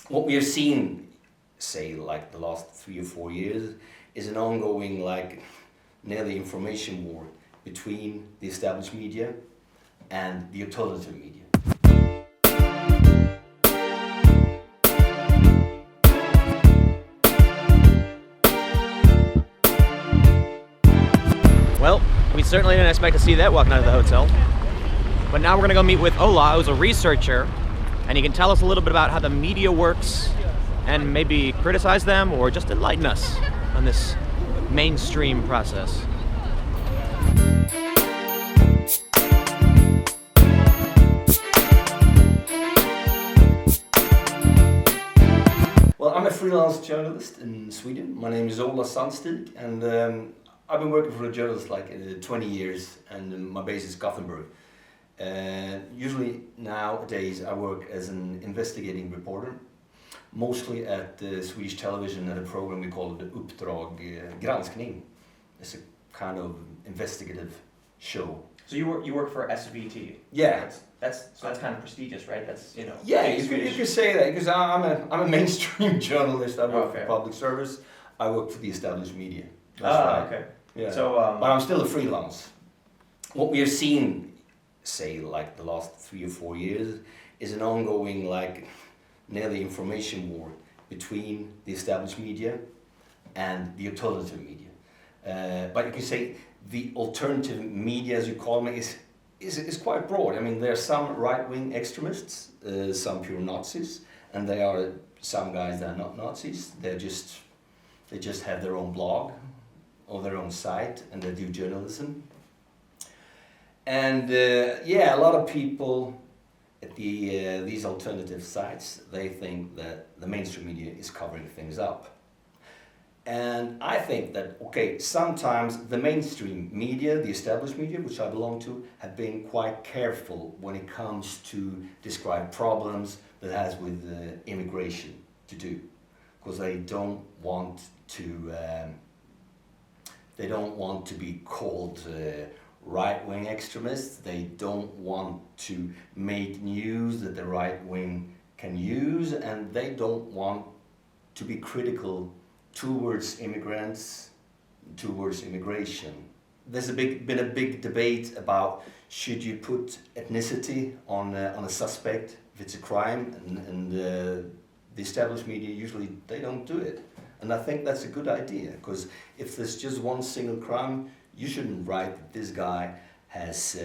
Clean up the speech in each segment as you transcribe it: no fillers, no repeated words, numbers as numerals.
What we have seen, say, like the last 3 or 4 years, is an ongoing, like, nearly information war between the established media and the alternative media. Well, we certainly didn't expect to see that walking out of the hotel. But now we're going to go meet with Ola, who's a researcher, and he can tell us a little bit about how the media works and maybe criticize them or just enlighten us on this mainstream process. Well, I'm a freelance journalist in Sweden. My name is Ola Sandstig, and I've been working for a journalist like 20 years, and my base is Gothenburg. Usually nowadays I work as an investigating reporter, mostly at Swedish television at a program we call the Uppdrag Granskning. It's a kind of investigative show. So you work for SVT? Yeah. That's kind of prestigious, right? That's, you know. Yeah, you could say that, because I'm a mainstream journalist. I work for public service. I work for the established media. That's right. Okay. Yeah. So, but I'm still a freelance. What we have seen, say, like the last 3 or 4 years, is an ongoing, like, nearly information war between the established media and the alternative media. But you can say the alternative media, as you call them, is quite broad. I mean, there are some right-wing extremists, some pure Nazis, and there are some guys that are not Nazis. They just have their own blog or their own site, and they do journalism. And yeah, a lot of people at these alternative sites, they think that the mainstream media is covering things up. And I think that, okay, sometimes the mainstream media, the established media, which I belong to, have been quite careful when it comes to describe problems that has with immigration to do, because they don't want to be called right-wing extremists. They don't want to make news that the right wing can use, and they don't want to be critical towards immigrants, towards immigration. There's been a big debate about should you put ethnicity on a suspect if it's a crime, and the established media usually they don't do it. And I think that's a good idea, because if there's just one single crime, you shouldn't write that this guy has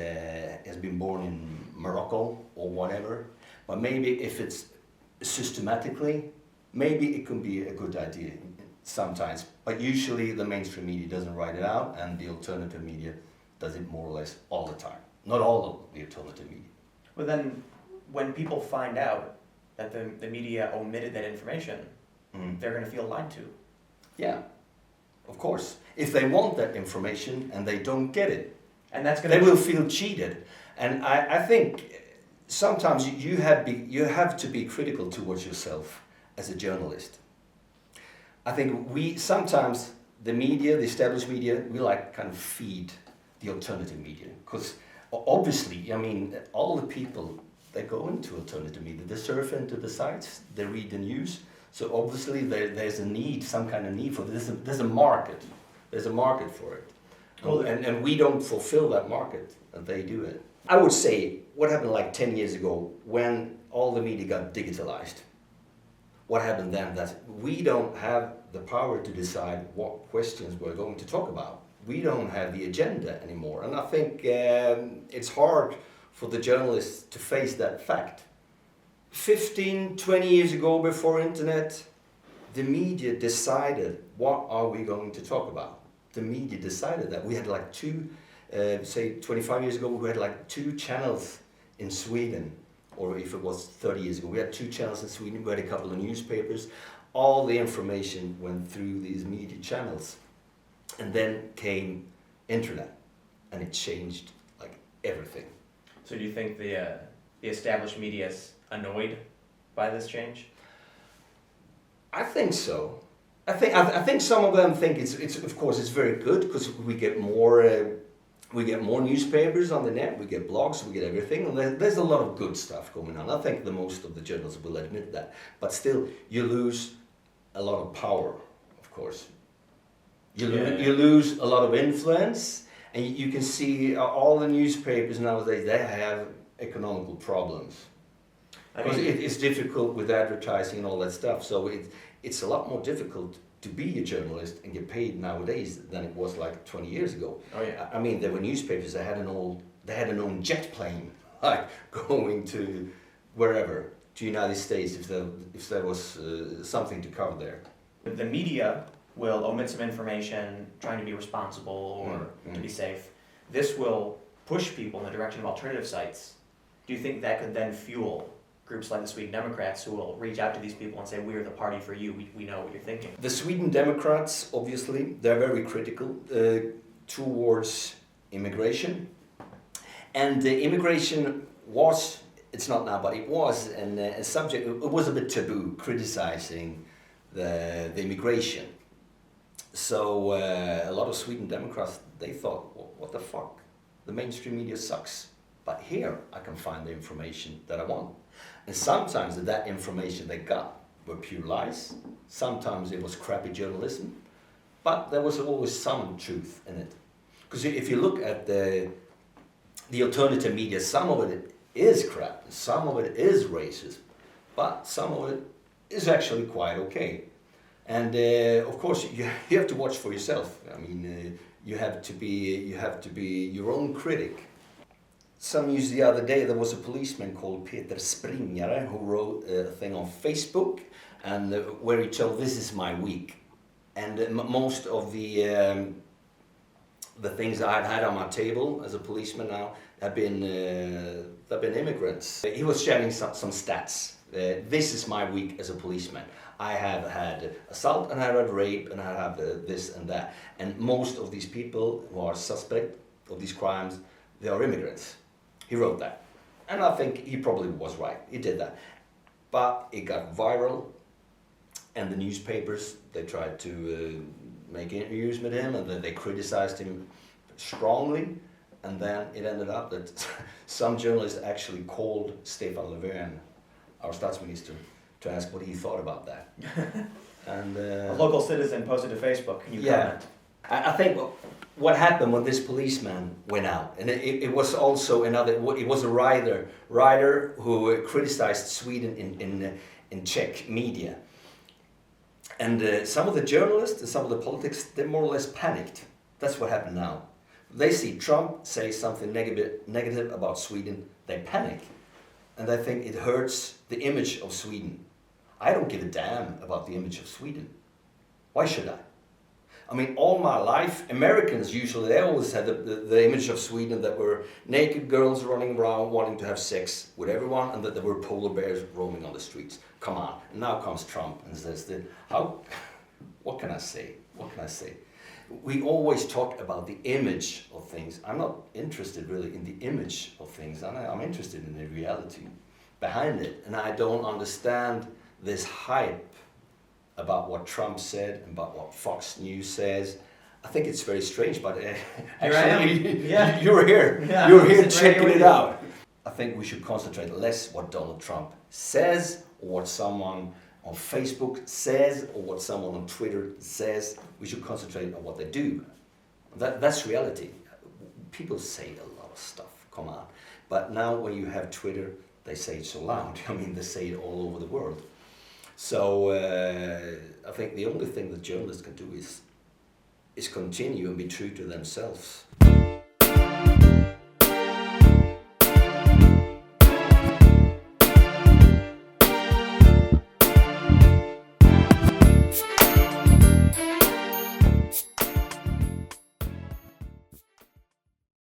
been born in Morocco or whatever. But maybe if it's systematically, maybe it can be a good idea sometimes. But usually the mainstream media doesn't write it out, and the alternative media does it more or less all the time. Not all of the alternative media. Well, then, when people find out that the media omitted that information, they're going to feel lied to. Yeah, of course. If they want that information and they don't get it, and that's they will feel cheated. And I think sometimes you have to be critical towards yourself as a journalist. I think sometimes the media, the established media, we like kind of feed the alternative media, because obviously, I mean, all the people, they go into alternative media, they surf into the sites, they read the news. So obviously there's a need, some kind of need for this. There's a market. There's a market for it. Well, and we don't fulfill that market, and they do it. I would say what happened like 10 years ago when all the media got digitalized. What happened then? That we don't have the power to decide what questions we're going to talk about. We don't have the agenda anymore. And I think it's hard for the journalists to face that fact. 15, 20 years ago, before internet, the media decided what are we going to talk about. The media decided that. We had like say 25 years ago, we had like 2 channels in Sweden, or if it was 30 years ago, we had 2 channels in Sweden, we had a couple of newspapers. All the information went through these media channels. And then came internet, and it changed like everything. So do you think the established media is annoyed by this change? I think so. I think some of them think it's of course it's very good, because we get more We get more newspapers on the net, we get blogs, we get everything, and there's a lot of good stuff going on. I think the most of the journalists will admit that. But still, you lose a lot of power, of course. You lose a lot of influence, and you can see all the newspapers nowadays, they have economical problems. Because it's difficult with advertising and all that stuff, so it's a lot more difficult to be a journalist and get paid nowadays than it was like 20 years ago. Oh yeah. I mean, there were newspapers that had an own jet plane, like going to wherever, to United States, if there was something to cover there. The media will omit some information, trying to be responsible or to be safe. This will push people in the direction of alternative sites. Do you think that could then fuel groups like the Sweden Democrats who will reach out to these people and say, we're the party for you, we know what you're thinking? The Sweden Democrats, obviously, they're very critical towards immigration. And immigration was, it's not now, but it was a subject, it was a bit taboo, criticizing the immigration. So a lot of Sweden Democrats, they thought, what the fuck, the mainstream media sucks. But here I can find the information that I want. And sometimes that information they got were pure lies. Sometimes it was crappy journalism. But there was always some truth in it. Because if you look at the alternative media, some of it is crap, some of it is racist, but some of it is actually quite okay. And of course, you have to watch for yourself. I mean, you have to be your own critic. Some news the other day, there was a policeman called Peter Springare who wrote a thing on Facebook, and where he told, "This is my week," and most of the things I've had on my table as a policeman now have been immigrants. He was sharing some stats. This is my week as a policeman. I have had assault and I have had rape and I have this and that. And most of these people who are suspect of these crimes, they are immigrants. He wrote that. And I think he probably was right. He did that. But it got viral, and the newspapers, they tried to make interviews with him, and then they criticized him strongly. And then it ended up that some journalists actually called Stefan Löfven, our Statsminister, to ask what he thought about that. And a local citizen posted to Facebook. Can you comment? I think what happened when this policeman went out, and it was also it was a writer who criticized Sweden in Czech media. And some of the journalists and some of the politics, they more or less panicked. That's what happened now. They see Trump say something negative about Sweden, they panic. And they think it hurts the image of Sweden. I don't give a damn about the image of Sweden. Why should I? I mean, all my life, Americans usually, they always had the image of Sweden that were naked girls running around wanting to have sex with everyone, and that there were polar bears roaming on the streets. Come on. And now comes Trump and says that, what can I say? What can I say? We always talk about the image of things. I'm not interested really in the image of things. I'm interested in the reality behind it. And I don't understand this hype about what Trump said and about what Fox News says. I think it's very strange, but actually, you're here. Yeah, you're here checking it out. I think we should concentrate less what Donald Trump says, or what someone on Facebook says, or what someone on Twitter says. We should concentrate on what they do. That's reality. People say a lot of stuff, come on. But now when you have Twitter, they say it so loud. I mean, they say it all over the world. So I think the only thing that journalists can do is continue and be true to themselves.